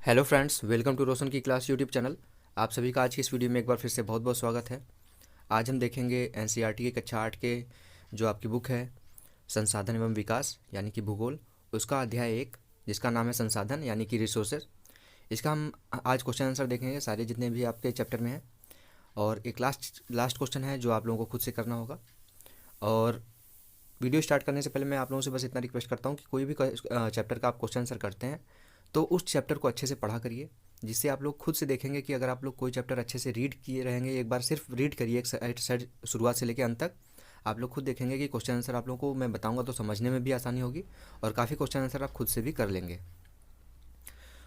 Hello friends, welcome to रोशन की class YouTube channel. आप सभी का आज की इस वीडियो में एक बार फिर से बहुत बहुत स्वागत है। आज हम देखेंगे एनसीईआरटी के कक्षा 8 के जो आपकी बुक है संसाधन एवं विकास यानी कि भूगोल, उसका अध्याय 1 जिसका नाम है संसाधन यानी कि रिसोर्सेज। इसका हम आज क्वेश्चन आंसर देखेंगे सारे जितने भी आपके चैप्टर में हैं। और एक लास्ट क्वेश्चन है जो आप लोगों को खुद से करना होगा। और वीडियो स्टार्ट करने से पहले मैं आप लोगों से बस इतना रिक्वेस्ट करता हूँ कि कोई भी चैप्टर का आप क्वेश्चन आंसर करते हैं तो उस चैप्टर को अच्छे से पढ़ा करिए, जिससे आप लोग खुद से देखेंगे कि अगर आप लोग कोई चैप्टर अच्छे से रीड किए रहेंगे, एक बार सिर्फ रीड करिए एक साइड शुरुआत से लेकर अंत तक, आप लोग खुद देखेंगे कि क्वेश्चन आंसर आप लोगों को मैं बताऊंगा तो समझने में भी आसानी होगी और काफ़ी क्वेश्चन आंसर आप खुद से भी कर लेंगे।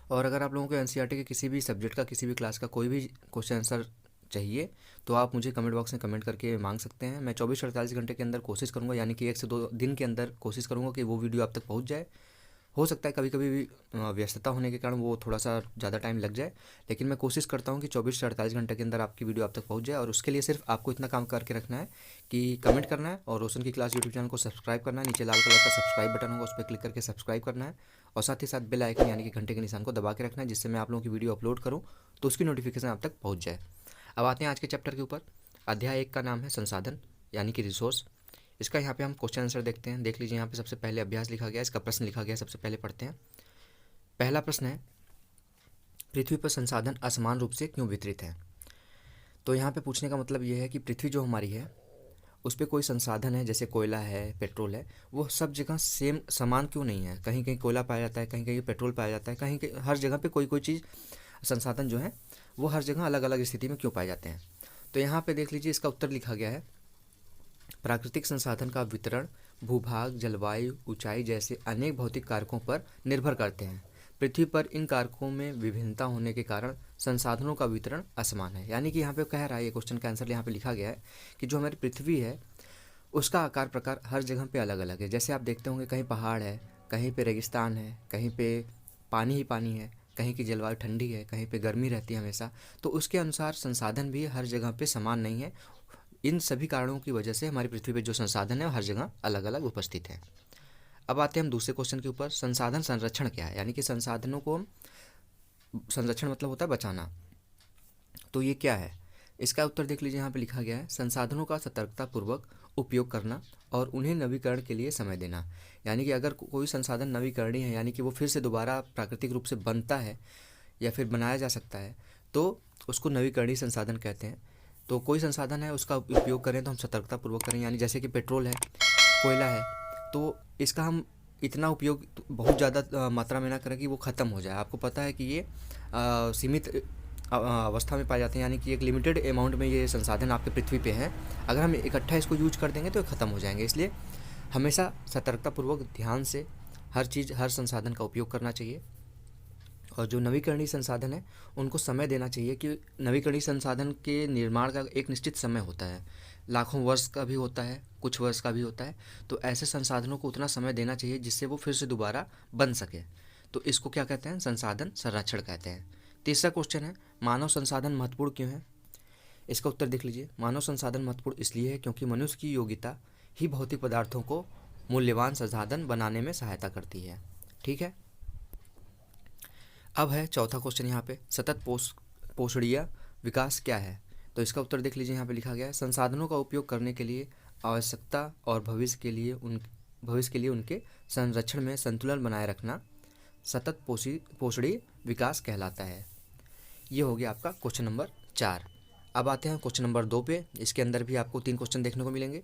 और अगर आप लोगों को एनसीईआरटी के किसी भी सब्जेक्ट का किसी भी क्लास का कोई भी क्वेश्चन आंसर चाहिए तो आप मुझे कमेंट बॉक्स में कमेंट करके मांग सकते हैं। मैं 24 से 48 घंटे के अंदर कोशिश करूंगा, यानी कि 1 से 2 दिन के अंदर कोशिश करूंगा कि वो वीडियो आप तक पहुंच जाए। हो सकता है कभी कभी भी व्यस्तता होने के कारण वो थोड़ा सा ज़्यादा टाइम लग जाए, लेकिन मैं कोशिश करता हूँ कि 24 से 48 घंटे के अंदर आपकी वीडियो आप तक पहुँच जाए। और उसके लिए सिर्फ आपको इतना काम करके रखना है कि कमेंट करना है और रोशन की क्लास यूट्यूब चैनल को सब्सक्राइब करना है। नीचे लाल कलर का सब्सक्राइब बटन होगा, उस पर क्लिक करके सब्सक्राइब करना है और साथ ही साथ बेल आइकन यानी कि घंटे के निशान को दबा के रखना है, जिससे मैं आप लोगों की वीडियो अपलोड करूँ तो उसकी नोटिफिकेशन आप तक पहुँच जाए। अब आते हैं आज के चैप्टर के ऊपर। अध्याय 1 का नाम है संसाधन यानी कि रिसोर्स। इसका यहाँ पे हम क्वेश्चन आंसर देखते हैं। देख लीजिए, यहाँ पे सबसे पहले अभ्यास लिखा गया है, इसका प्रश्न लिखा गया है। सबसे पहले पढ़ते हैं। पहला प्रश्न है, पृथ्वी पर संसाधन असमान रूप से क्यों वितरित हैं? तो यहाँ पे पूछने का मतलब ये है कि पृथ्वी जो हमारी है उस पर कोई संसाधन है, जैसे कोयला है, पेट्रोल है, वो सब जगह सेम समान क्यों नहीं है? कहीं कहीं कोयला पाया जाता है, कहीं कहीं पेट्रोल पाया जाता है, कहीं कहीं हर जगह पे कोई कोई चीज़ संसाधन जो है वो हर जगह अलग अलग स्थिति में क्यों पाए जाते हैं? तो यहाँ पे देख लीजिए, इसका उत्तर लिखा गया है, प्राकृतिक संसाधन का वितरण भूभाग, जलवायु, ऊंचाई जैसे अनेक भौतिक कारकों पर निर्भर करते हैं। पृथ्वी पर इन कारकों में विभिन्नता होने के कारण संसाधनों का वितरण असमान है। यानी कि यहाँ पे कह रहा है, ये क्वेश्चन का आंसर यहाँ पे लिखा गया है कि जो हमारी पृथ्वी है उसका आकार प्रकार हर जगह पे अलग अलग है। जैसे आप देखते होंगे, कहीं पहाड़ है, कहीं पे रेगिस्तान है, कहीं पे पानी ही पानी है, कहीं की जलवायु ठंडी है, कहीं पे गर्मी रहती है हमेशा। तो उसके अनुसार संसाधन भी हर जगह पे समान नहीं है। इन सभी कारणों की वजह से हमारी पृथ्वी पे जो संसाधन है वो हर जगह अलग अलग उपस्थित है। अब आते हैं हम दूसरे क्वेश्चन के ऊपर। संसाधन संरक्षण क्या है? यानी कि संसाधनों को संरक्षण मतलब होता है बचाना, तो ये क्या है? इसका उत्तर देख लीजिए, यहाँ पे लिखा गया है, संसाधनों का सतर्कतापूर्वक उपयोग करना और उन्हें नवीकरण के लिए समय देना। यानी कि अगर कोई संसाधन नवीकरणीय है, यानी कि वो फिर से दोबारा प्राकृतिक रूप से बनता है या फिर बनाया जा सकता है, तो उसको नवीकरणीय संसाधन कहते हैं। तो कोई संसाधन है उसका उपयोग करें तो हम सतर्कतापूर्वक करें। यानी जैसे कि पेट्रोल है, कोयला है, तो इसका हम इतना उपयोग बहुत ज़्यादा मात्रा में ना करें कि वो ख़त्म हो जाए। आपको पता है कि ये सीमित अवस्था में पाए जाते हैं, यानी कि एक लिमिटेड अमाउंट में ये संसाधन आपके पृथ्वी पे हैं। अगर हम इकट्ठा इसको यूज कर देंगे तो ये ख़त्म हो जाएंगे। इसलिए हमेशा सतर्कतापूर्वक ध्यान से हर चीज़ हर संसाधन का उपयोग करना चाहिए। और जो नवीकरणीय संसाधन है उनको समय देना चाहिए कि नवीकरणीय संसाधन के निर्माण का एक निश्चित समय होता है, लाखों वर्ष का भी होता है, कुछ वर्ष का भी होता है। तो ऐसे संसाधनों को उतना समय देना चाहिए जिससे वो फिर से दोबारा बन सके। तो इसको क्या कहते हैं? संसाधन संरक्षण कहते हैं। तीसरा क्वेश्चन है, मानव संसाधन महत्वपूर्ण क्यों है? इसका उत्तर देख लीजिए, मानव संसाधन महत्वपूर्ण इसलिए है क्योंकि मनुष्य की योग्यता ही भौतिक पदार्थों को मूल्यवान संसाधन बनाने में सहायता करती है। ठीक है। अब है चौथा क्वेश्चन यहाँ पे, सतत पोषणीय विकास क्या है? तो इसका उत्तर देख लीजिए, यहाँ पे लिखा गया है, संसाधनों का उपयोग करने के लिए आवश्यकता और भविष्य के लिए उनके संरक्षण में संतुलन बनाए रखना सतत पोषणीय विकास कहलाता है। ये हो गया आपका क्वेश्चन नंबर 4। अब आते हैं क्वेश्चन नंबर 2 पे। इसके अंदर भी आपको 3 क्वेश्चन देखने को मिलेंगे।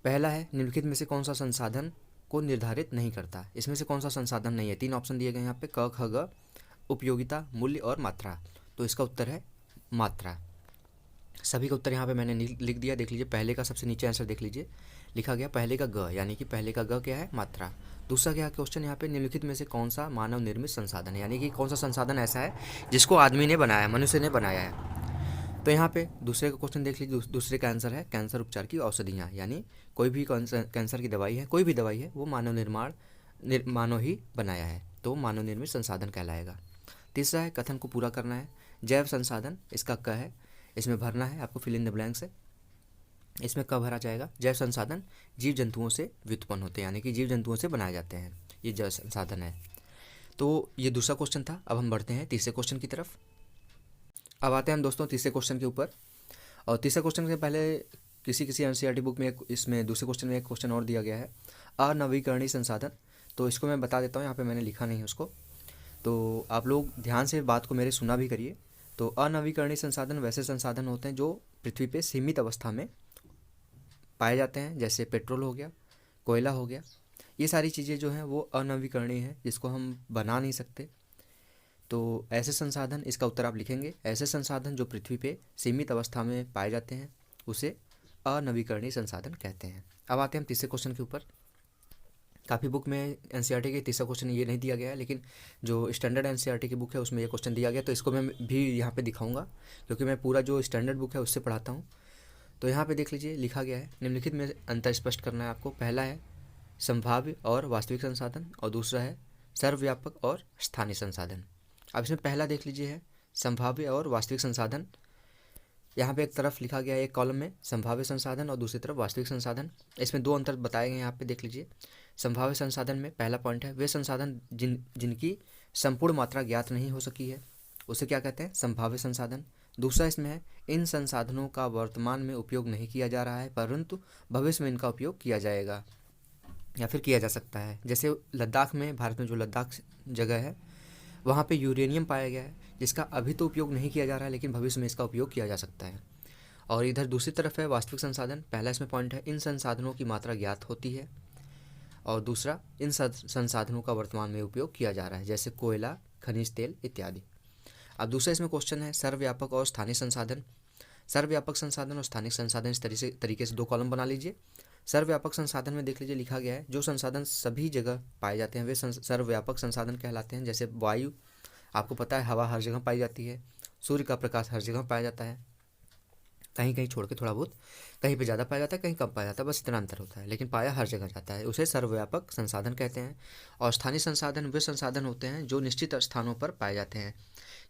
पहला है, निम्नलिखित में से कौन सा संसाधन को निर्धारित नहीं करता? इसमें से कौन सा संसाधन नहीं है? 3 ऑप्शन दिए गए यहाँ पे, क, ख, ग, उपयोगिता, मूल्य और मात्रा। तो इसका उत्तर है मात्रा। सभी का उत्तर यहाँ पे मैंने लिख दिया। देख लीजिए, पहले का सबसे नीचे आंसर देख लीजिए, लिखा गया पहले का ग, यानी कि पहले का ग क्या है? मात्रा। दूसरा क्या क्वेश्चन यहाँ पे, निम्नलिखित में से कौन सा मानव निर्मित संसाधन है? यानी कि कौन सा संसाधन ऐसा है जिसको आदमी ने बनाया है, मनुष्य ने बनाया है? तो यहाँ पे दूसरे का क्वेश्चन देख लीजिए, दूसरे का आंसर है कैंसर उपचार की औषधियाँ। यानी कोई भी कैंसर की दवाई है, कोई भी दवाई है, वो मानव ही बनाया है, तो मानव निर्मित संसाधन कहलाएगा। तीसरा है, कथन को पूरा करना है, जैव संसाधन, इसका क है, इसमें भरना है आपको, फिल इन द ब्लैंक्स है। इसमें क भरा जाएगा, जैव संसाधन जीव जंतुओं से व्युत्पन्न होते हैं, यानी कि जीव जंतुओं से बनाए जाते हैं, ये जैव संसाधन है। तो ये दूसरा क्वेश्चन था। अब हम बढ़ते हैं तीसरे क्वेश्चन की तरफ। अब आते हैं हम दोस्तों तीसरे क्वेश्चन के ऊपर। और तीसरे क्वेश्चन से पहले किसी एनसीईआरटी बुक में इसमें दूसरे क्वेश्चन में एक क्वेश्चन और दिया गया है, अनवीकरणीय संसाधन। तो इसको मैं बता देता हूँ, यहाँ पे मैंने लिखा नहीं है उसको, तो आप लोग ध्यान से बात को मेरे सुना भी करिए। तो अनवीकरणीय संसाधन वैसे संसाधन होते हैं जो पृथ्वी पे सीमित अवस्था में पाए जाते हैं, जैसे पेट्रोल हो गया, कोयला हो गया। ये सारी चीज़ें जो हैं वो अनवीकरणीय हैं, जिसको हम बना नहीं सकते। तो ऐसे संसाधन, इसका उत्तर आप लिखेंगे, ऐसे संसाधन जो पृथ्वी पे सीमित अवस्था में पाए जाते हैं उसे अनवीकरणीय संसाधन कहते हैं। अब आते हैं हम तीसरे क्वेश्चन के ऊपर। काफ़ी बुक में एनसीईआरटी के तीसरा क्वेश्चन ये नहीं दिया गया है, लेकिन जो स्टैंडर्ड एनसीईआरटी की बुक है उसमें ये क्वेश्चन दिया गया, तो इसको मैं भी यहाँ पे दिखाऊंगा, क्योंकि मैं पूरा जो स्टैंडर्ड बुक है उससे पढ़ाता हूँ। तो यहाँ पे देख लीजिए, लिखा गया है, निम्नलिखित में अंतर स्पष्ट करना है आपको। पहला है संभाव्य और वास्तविक संसाधन, और दूसरा है सर्वव्यापक और स्थानीय संसाधन। अब इसमें पहला देख लीजिए है संभाव्य और वास्तविक संसाधन। यहाँ पे एक तरफ लिखा गया है, एक कॉलम में संभाव्य संसाधन और दूसरी तरफ वास्तविक संसाधन। इसमें दो अंतर बताए गए यहाँ पे, देख लीजिए। संभाव्य संसाधन में पहला पॉइंट है, वे संसाधन जिनकी संपूर्ण मात्रा ज्ञात नहीं हो सकी है, उसे क्या कहते हैं, संभाव्य संसाधन। दूसरा इसमें है, इन संसाधनों का वर्तमान में उपयोग नहीं किया जा रहा है, परंतु भविष्य में इनका उपयोग किया जाएगा या फिर किया जा सकता है। जैसे लद्दाख में, भारत में जो लद्दाख जगह है, वहाँ पे यूरेनियम पाया गया है, जिसका अभी तो उपयोग नहीं किया जा रहा है, लेकिन भविष्य में इसका उपयोग किया जा सकता है। और इधर दूसरी तरफ है वास्तविक संसाधन। पहला इसमें पॉइंट है, इन संसाधनों की मात्रा ज्ञात होती है, और दूसरा, इन संसाधनों का वर्तमान में उपयोग किया जा रहा है, जैसे कोयला, खनिज तेल इत्यादि। अब दूसरा इसमें क्वेश्चन है, सर्वव्यापक और स्थानीय संसाधन। सर्वव्यापक संसाधन और स्थानिक संसाधन, इस तरीके से दो कॉलम बना लीजिए। सर्वव्यापक संसाधन में देख लीजिए, लिखा गया है, जो संसाधन सभी जगह पाए जाते हैं वे सर्वव्यापक संसाधन कहलाते हैं। जैसे वायु, आपको पता है हवा हर जगह पाई जाती है, सूर्य का प्रकाश हर जगह पाया जाता है, कहीं कहीं छोड़ के थोड़ा बहुत, कहीं पे ज़्यादा पाया जाता है, कहीं कम पाया जाता है, बस इतना अंतर होता है, लेकिन पाया हर जगह जाता है, उसे सर्वव्यापक संसाधन कहते हैं। और स्थानीय संसाधन वे संसाधन होते हैं जो निश्चित स्थानों पर पाए जाते हैं।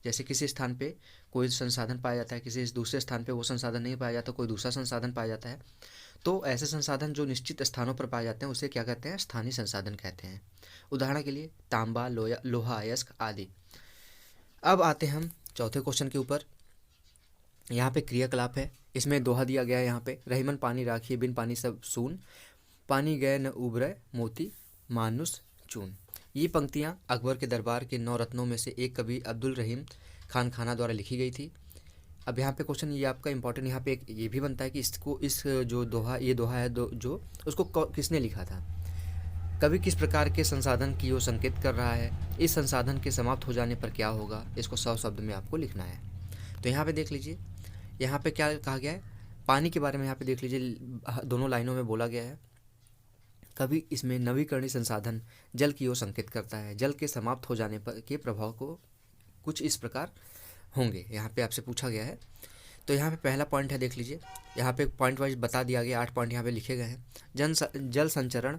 जैसे किसी स्थान पे कोई संसाधन पाया जाता है, किसी दूसरे स्थान पे वो संसाधन नहीं पाया जाता, कोई दूसरा संसाधन पाया जाता है। तो ऐसे संसाधन जो निश्चित स्थानों पर पाए जाते हैं उसे क्या कहते हैं, स्थानीय संसाधन कहते हैं। उदाहरण के लिए तांबा, लोहा अयस्क आदि। अब आते हैं हम चौथे क्वेश्चन के ऊपर। यहाँ पे क्रियाकलाप है, इसमें दोहा दिया गया है। यहाँ पे, रहीमन पानी राखिए बिन पानी सब सून, पानी गए न उबरे मोती मानुस चून। ये पंक्तियाँ अकबर के दरबार के 9 रत्नों में से एक कवि अब्दुल रहीम खान खाना द्वारा लिखी गई थी। अब यहाँ पे क्वेश्चन ये आपका इंपॉर्टेंट, यहाँ पे एक ये भी बनता है कि इसको, इस जो दोहा, ये दोहा है जो उसको किसने लिखा था, कवि किस प्रकार के संसाधन की ओर संकेत कर रहा है, इस संसाधन के समाप्त हो जाने पर क्या होगा, इसको 100 शब्द में आपको लिखना है। तो यहाँ पे देख लीजिए, यहाँ पे क्या कहा गया है, पानी के बारे में यहाँ पे देख लीजिए, दोनों लाइनों में बोला गया है। कभी इसमें नवीकरणीय संसाधन जल की ओर संकेत करता है, जल के समाप्त हो जाने पर के प्रभाव को कुछ इस प्रकार होंगे, यहाँ पे आपसे पूछा गया है। तो यहाँ पे पहला पॉइंट है, देख लीजिए, यहाँ पे पॉइंट वाइज बता दिया गया, 8 पॉइंट यहाँ पे लिखे गए हैं। जल संचरण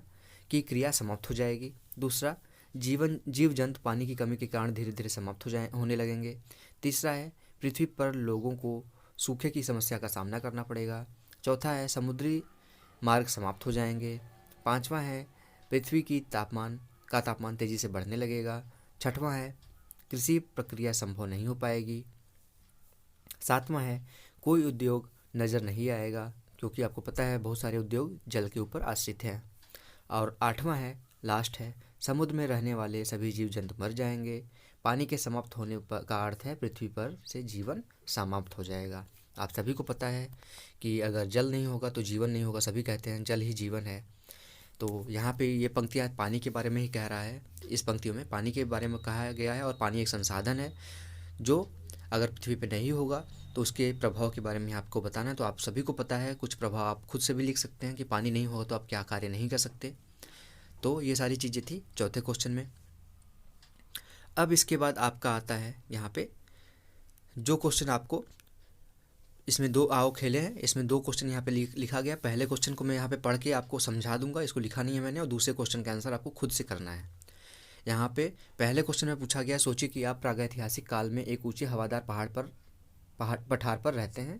की क्रिया समाप्त हो जाएगी। दूसरा, जीव जंतु पानी की कमी के कारण धीरे धीरे समाप्त होने लगेंगे। तीसरा है, पृथ्वी पर लोगों को सूखे की समस्या का सामना करना पड़ेगा। चौथा है, समुद्री मार्ग समाप्त हो जाएंगे। पाँचवा है, पृथ्वी की तापमान तेज़ी से बढ़ने लगेगा। छठवां है, कृषि प्रक्रिया संभव नहीं हो पाएगी। सातवां है, कोई उद्योग नज़र नहीं आएगा, क्योंकि आपको पता है बहुत सारे उद्योग जल के ऊपर आश्रित हैं। और आठवां है, लास्ट है, समुद्र में रहने वाले सभी जीव जंतु मर जाएंगे। पानी के समाप्त होने का अर्थ है पृथ्वी पर से जीवन समाप्त हो जाएगा। आप सभी को पता है कि अगर जल नहीं होगा तो जीवन नहीं होगा, सभी कहते हैं जल ही जीवन है। तो यहाँ पे ये पंक्तियाँ पानी के बारे में ही कह रहा है, इस पंक्तियों में पानी के बारे में कहा गया है। और पानी एक संसाधन है जो अगर पृथ्वी पे नहीं होगा तो उसके प्रभाव के बारे में आपको बताना है। तो आप सभी को पता है, कुछ प्रभाव आप खुद से भी लिख सकते हैं कि पानी नहीं होगा तो आप क्या कार्य नहीं कर सकते। तो ये सारी चीज़ें थी चौथे क्वेश्चन में। अब इसके बाद आपका आता है यहाँ पे जो क्वेश्चन आपको, इसमें 2 आओ खेले हैं, इसमें 2 क्वेश्चन यहाँ पे लिखा गया। पहले क्वेश्चन को मैं यहाँ पे पढ़ के आपको समझा दूंगा, इसको लिखा नहीं है मैंने, और दूसरे क्वेश्चन का आंसर आपको खुद से करना है। यहाँ पे पहले क्वेश्चन में पूछा गया, सोचिए कि आप प्रागैतिहासिक काल में एक ऊंचे हवादार पठार पर रहते हैं।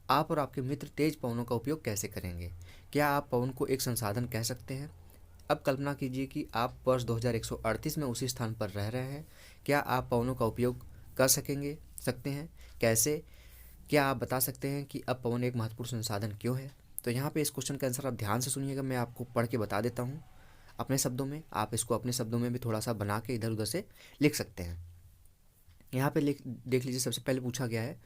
आप और आपके मित्र तेज पवनों का उपयोग कैसे करेंगे? क्या आप पवन को एक संसाधन कह सकते हैं? अब कल्पना कीजिए कि आप वर्ष 2138 में उसी स्थान पर रह रहे हैं। क्या आप पवनों का उपयोग कर सकते हैं? कैसे? क्या आप बता सकते हैं कि अब पवन एक महत्वपूर्ण संसाधन क्यों है? तो यहाँ पे इस क्वेश्चन का आंसर आप ध्यान से सुनिएगा, मैं आपको पढ़ के बता देता हूँ अपने शब्दों में। आप इसको अपने शब्दों में भी थोड़ा सा बना के इधर उधर से लिख सकते हैं। यहाँ पे देख लीजिए, सबसे पहले पूछा गया है,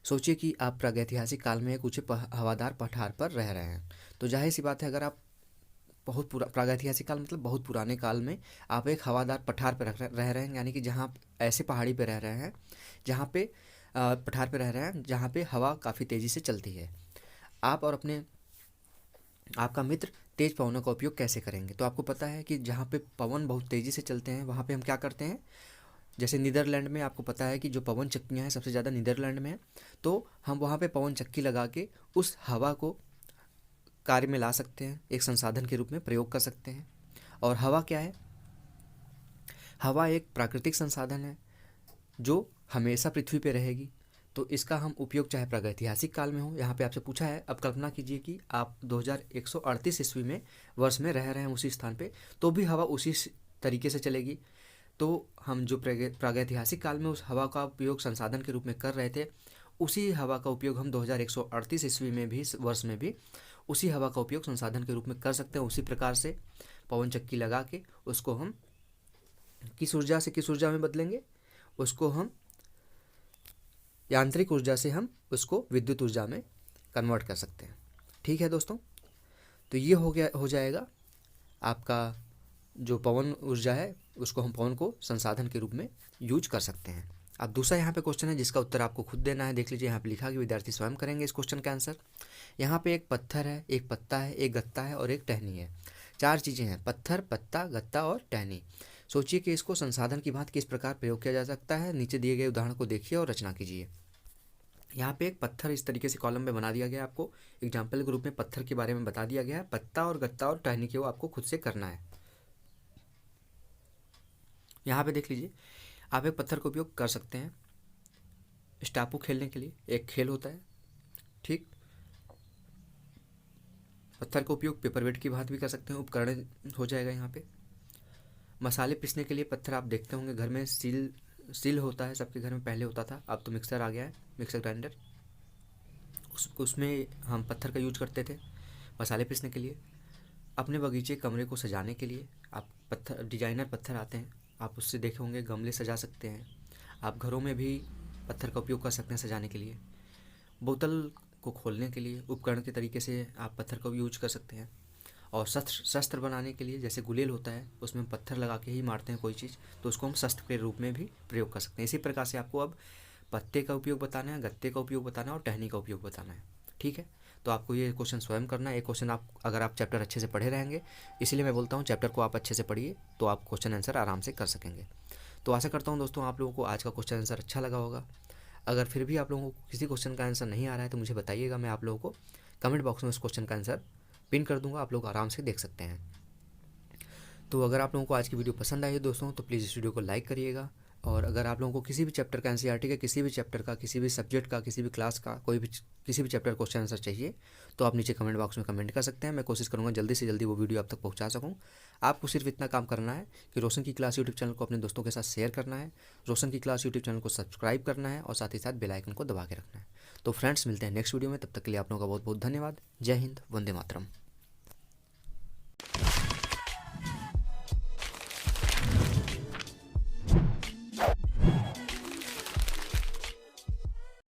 सोचिए कि आप प्रागैतिहासिक काल में एक ऊंचे हवादार पठार पर रह रहे हैं। तो जाहिर सी बात है, अगर आप प्रागैतिहासिक काल मतलब बहुत पुराने काल में आप एक हवादार पठार पर रह रहे हैं, यानी कि जहाँ ऐसे पहाड़ी पे रह रहे हैं जहाँ पे पठार पे रह रहे हैं जहाँ पे हवा काफ़ी तेज़ी से चलती है। आप और आपका मित्र तेज पवनों का उपयोग कैसे करेंगे? तो आपको पता है कि जहाँ पे पवन बहुत तेज़ी से चलते हैं वहाँ पे हम क्या करते हैं, जैसे नीदरलैंड में आपको पता है कि जो पवन चक्कियाँ हैं सबसे ज़्यादा नीदरलैंड में है, तो हम वहाँ पे पवन चक्की लगा के उस हवा को कार्य में ला सकते हैं, एक संसाधन के रूप में प्रयोग कर सकते हैं। और हवा क्या है? हवा एक प्राकृतिक संसाधन है जो हमेशा पृथ्वी पे रहेगी। तो इसका हम उपयोग चाहे प्रागैतिहासिक काल में हो, यहाँ पे आपसे पूछा है, अब कल्पना कीजिए कि आप 2138 ईस्वी में वर्ष में रह रहे हैं उसी स्थान पे, तो भी हवा उसी तरीके से चलेगी। तो हम जो प्रागैतिहासिक काल में उस हवा का उपयोग संसाधन के रूप में कर रहे थे, उसी हवा का उपयोग हम 2138 ईस्वी में भी, वर्ष में भी उसी हवा का उपयोग संसाधन के रूप में कर सकते हैं। उसी प्रकार से पवन चक्की लगा के उसको हम किस ऊर्जा से किस ऊर्जा में बदलेंगे, उसको हम यांत्रिक ऊर्जा से हम उसको विद्युत ऊर्जा में कन्वर्ट कर सकते हैं। ठीक है दोस्तों, तो ये हो जाएगा आपका जो पवन ऊर्जा है, उसको हम पवन को संसाधन के रूप में यूज कर सकते हैं। अब दूसरा यहाँ पे क्वेश्चन है जिसका उत्तर आपको खुद देना है। देख लीजिए, यहाँ पे लिखा कि विद्यार्थी स्वयं करेंगे इस क्वेश्चन का आंसर। यहाँ पे एक पत्थर है, एक पत्ता है, एक गत्ता है और एक टहनी है। 4 चीज़ें हैं, पत्थर, पत्ता, गत्ता और टहनी। सोचिए कि इसको संसाधन की भांति किस प्रकार प्रयोग किया जा सकता है। नीचे दिए गए उदाहरण को देखिए और रचना कीजिए। यहाँ पे एक पत्थर इस तरीके से कॉलम में बना दिया गया है, आपको एग्जाम्पल के रूप में पत्थर के बारे में बता दिया गया है। पत्ता और गत्ता और टहनी के वो आपको खुद से करना है। यहाँ पे देख लीजिए, आप एक पत्थर का उपयोग कर सकते हैं स्टापू खेलने के लिए, एक खेल होता है, ठीक। पत्थर का उपयोग पेपरवेट की भांति भी कर सकते हैं, उपकरण हो जाएगा। यहाँ पे मसाले पीसने के लिए पत्थर आप देखते होंगे घर में, सील होता है, सबके घर में पहले होता था, अब तो मिक्सर आ गया है, मिक्सर ग्राइंडर, उसमें हम पत्थर का यूज करते थे मसाले पीसने के लिए। अपने बगीचे कमरे को सजाने के लिए आप पत्थर, डिजाइनर पत्थर आते हैं, आप उससे देखे होंगे, गमले सजा सकते हैं। आप घरों में भी पत्थर का उपयोग कर सकते हैं सजाने के लिए। बोतल को खोलने के लिए उपकरण के तरीके से आप पत्थर का यूज कर सकते हैं। और शस्त्र बनाने के लिए, जैसे गुलेल होता है, उसमें पत्थर लगा के ही मारते हैं कोई चीज़, तो उसको हम शस्त्र के रूप में भी प्रयोग कर सकते हैं। इसी प्रकार से आपको अब पत्ते का उपयोग बताना है, गत्ते का उपयोग बताना है और टहनी का उपयोग बताना है। ठीक है, तो आपको ये क्वेश्चन स्वयं करना है। एक क्वेश्चन अगर आप चैप्टर अच्छे से पढ़े रहेंगे, इसलिए मैं बोलता हूँ चैप्टर को आप अच्छे से पढ़िए, तो आप क्वेश्चन आंसर आराम से कर सकेंगे। तो आशा करता हूँ दोस्तों आप लोगों को आज का क्वेश्चन आंसर अच्छा लगा होगा। अगर फिर भी आप लोगों को किसी क्वेश्चन का आंसर नहीं आ रहा है तो मुझे बताइएगा, मैं आप लोगों को कमेंट बॉक्स में उस क्वेश्चन का आंसर पिन कर दूंगा, आप लोग आराम से देख सकते हैं। तो अगर आप लोगों को आज की वीडियो पसंद आई है दोस्तों, तो प्लीज़ इस वीडियो को लाइक करिएगा। और अगर आप लोगों को किसी भी चैप्टर का, एनसीईआरटी के किसी भी चैप्टर का, किसी भी सब्जेक्ट का, किसी भी क्लास का, किसी भी चैप्टर क्वेश्चन आंसर चाहिए, तो आप नीचे कमेंट बॉक्स में कमेंट कर सकते हैं। मैं कोशिश करूँगा जल्दी से जल्दी वो वीडियो आप तक पहुँचा सकूँ। आपको सिर्फ इतना काम करना है कि रोशन की क्लास यूट्यूब चैनल को अपने दोस्तों के साथ शेयर करना है, रोशन की क्लास यूट्यूब चैनल को सब्सक्राइब करना है और साथ ही साथ बेल आइकन को दबा के रखना है। तो फ्रेंड्स, मिलते हैं नेक्स्ट वीडियो में, तब तक के लिए आप लोगों का बहुत बहुत धन्यवाद। जय हिंद, वंदे मातरम।